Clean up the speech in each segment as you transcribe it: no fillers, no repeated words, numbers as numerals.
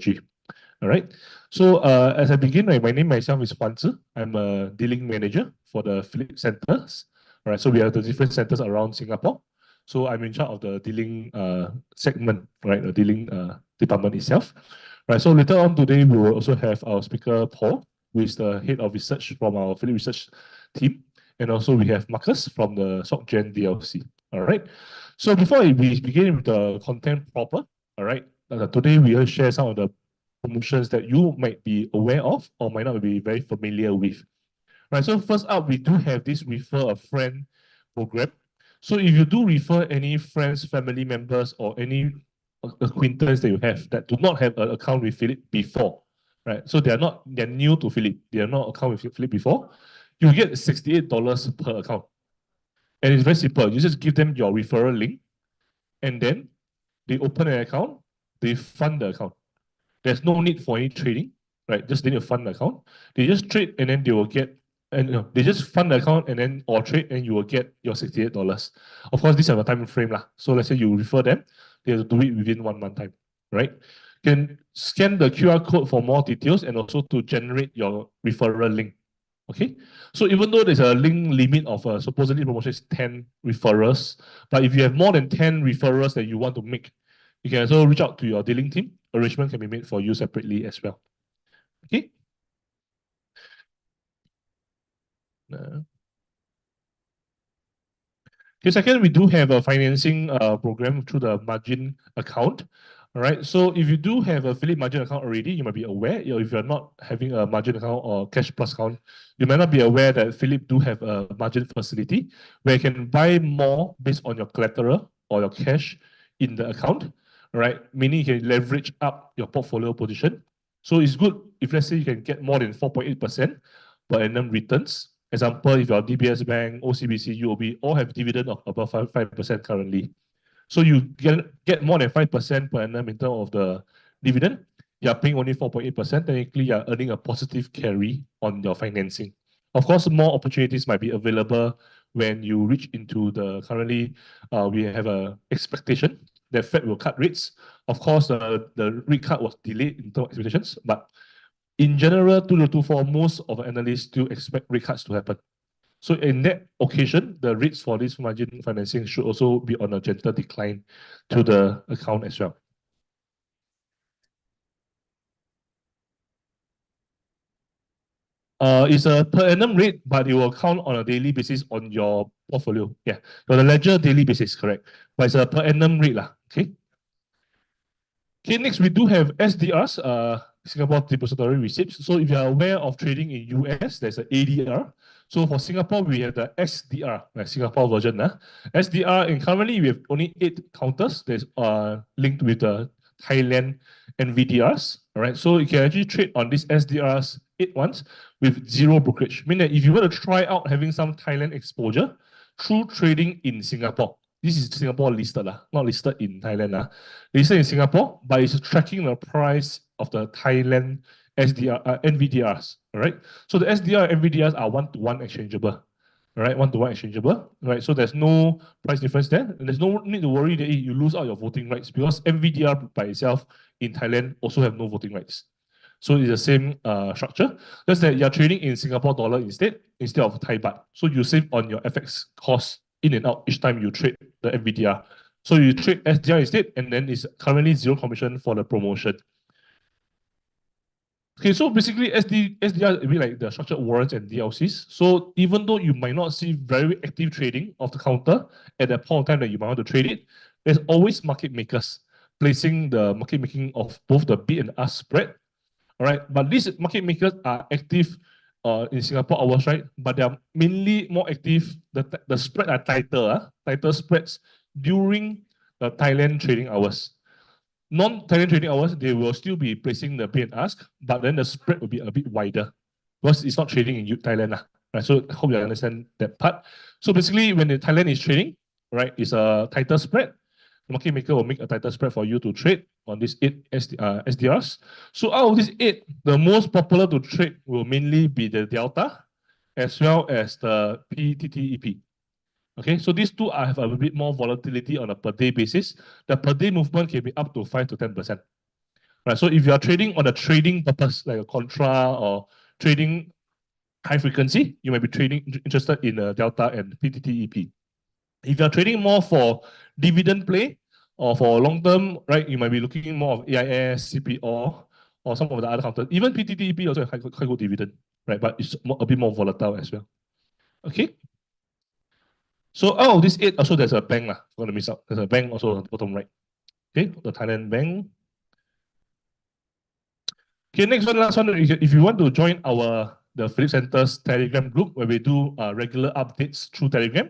strategy. All right. So as I begin, right, my name myself is Huan Zi. I'm a dealing manager for the Phillip centers. All right. So we have the different centers around Singapore. So I'm in charge of the dealing segment, right, the dealing department itself. Right. So later on today, we will also have our speaker Paul, who is the head of research from our Phillip research team, and also we have Marcus from the SocGen DLC. All right. So before we begin with the content proper, all right, today we will share some of the promotions that you might be aware of or might not be very familiar with. Right, so first up, we do have this refer a friend program. So if you do refer any friends, family members, or any acquaintance that you have that do not have an account with Phillip before, right? So they're new to Phillip, they are not account with Phillip before, you get $68 per account. And it's very simple. You just give them your referral link, and then they open an account, they fund the account. There's no need for any trading, right? Just need to fund the account. They just trade and then they will get, and they just fund the account and then or trade and you will get your $68. Of course, these are the time frame lah. So let's say you refer them, they have to do it within 1 month time, right? You can scan the QR code for more details and also to generate your referral link. Okay, so even though there's a link limit of supposedly promotion is 10 referrals, but if you have more than 10 referrals that you want to make, you can also reach out to your dealing team. Arrangement can be made for you separately as well. Okay. Okay, second, we do have a financing program through the margin account. All right, so if you do have a Phillip margin account already, you might be aware, if you're not having a margin account or cash plus account, you might not be aware that Phillip do have a margin facility where you can buy more based on your collateral or your cash in the account, right? Meaning you can leverage up your portfolio position. So it's good if let's say you can get more than 4.8% per annum returns. Example, if you're DBS Bank, OCBC, UOB, all have dividend of above 5% currently. So you get more than 5% per annum in terms of the dividend. You're paying only 4.8%. Technically, you're earning a positive carry on your financing. Of course, more opportunities might be available when you reach into the currently, we have an expectation that Fed will cut rates. Of course, the rate cut was delayed in terms of expectations, but in general, 2024, most of the analysts still expect rate cuts to happen. So in that occasion, the rates for this margin financing should also be on a gentle decline to the account as well. It's a per annum rate, but it will count on a daily basis on your portfolio. Yeah, on the ledger daily basis, correct. But it's a per annum rate lah. Okay. Okay, next we do have SDRs, Singapore Depository Receipts. So if you are aware of trading in US, there's an ADR. So for Singapore, we have the SDR, like Singapore version. SDR, and currently we have only 8 counters that's linked with the Thailand NVDRs. All right, so you can actually trade on these SDRs 8 ones with zero brokerage. Meaning that if you want to try out having some Thailand exposure through trading in Singapore, this is Singapore listed, not listed in Thailand. Listed in Singapore, but it's tracking the price of the Thailand SDR, NVDRs. All right. So the SDR and NVDRs are one-to-one exchangeable. All right, one-to-one exchangeable. Right. So there's no price difference there. And there's no need to worry that you lose out your voting rights because NVDR by itself in Thailand also have no voting rights. So it's the same structure. Just that you're trading in Singapore dollar instead of Thai baht. So you save on your FX cost in and out each time you trade the NVDR. So you trade SDR instead, and then it's currently zero commission for the promotion. Okay, so basically SDR will be like the structured warrants and DLCs. So even though you might not see very active trading of the counter at that point of time that you might want to trade it, there's always market makers placing the market making of both the bid and ask spread. All right, but these market makers are active in Singapore hours, right? But they are mainly more active. The spread are tighter, tighter spreads during the Thailand trading hours. Non-Thailand trading hours, they will still be placing the bid and ask, but then the spread will be a bit wider because it's not trading in Thailand. Right? So I hope you understand that part. So basically, when the Thailand is trading, right, it's a tighter spread. The market maker will make a tighter spread for you to trade on these 8 SDRs. So out of these 8, the most popular to trade will mainly be the Delta as well as the PTTEP. Okay, so these two have a bit more volatility on a per day basis. The per day movement can be up to 5 to 10%. Right. So if you are trading on a trading purpose, like a contra or trading high frequency, you might be interested in Delta and PTTEP. If you're trading more for dividend play or for long term, right, you might be looking more of AIS, CPO, or some of the other counters. Even PTTEP also have quite good dividend, right? But it's a bit more volatile as well. Okay. So out of this eight, also there's a bank. I'm going to miss out. There's a bank also on the bottom right. Okay, the Thailand bank. Okay, next one, last one. If you want to join the Phillip Centre's Telegram group where we do regular updates through Telegram,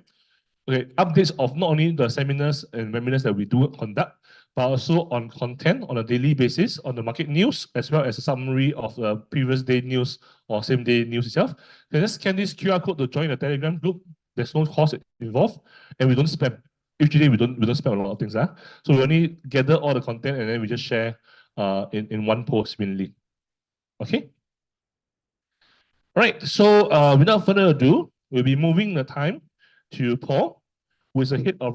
okay, updates of not only the seminars and webinars that we do conduct, but also on content on a daily basis, on the market news, as well as a summary of the previous day news or same day news itself. You can just scan this QR code to join the Telegram group. There's no cost involved, and we don't spam. Usually we don't spam a lot of things. So we only gather all the content and then we just share in one post mainly. Okay. All right. So without further ado, we'll be moving the time to Paul, who is the head of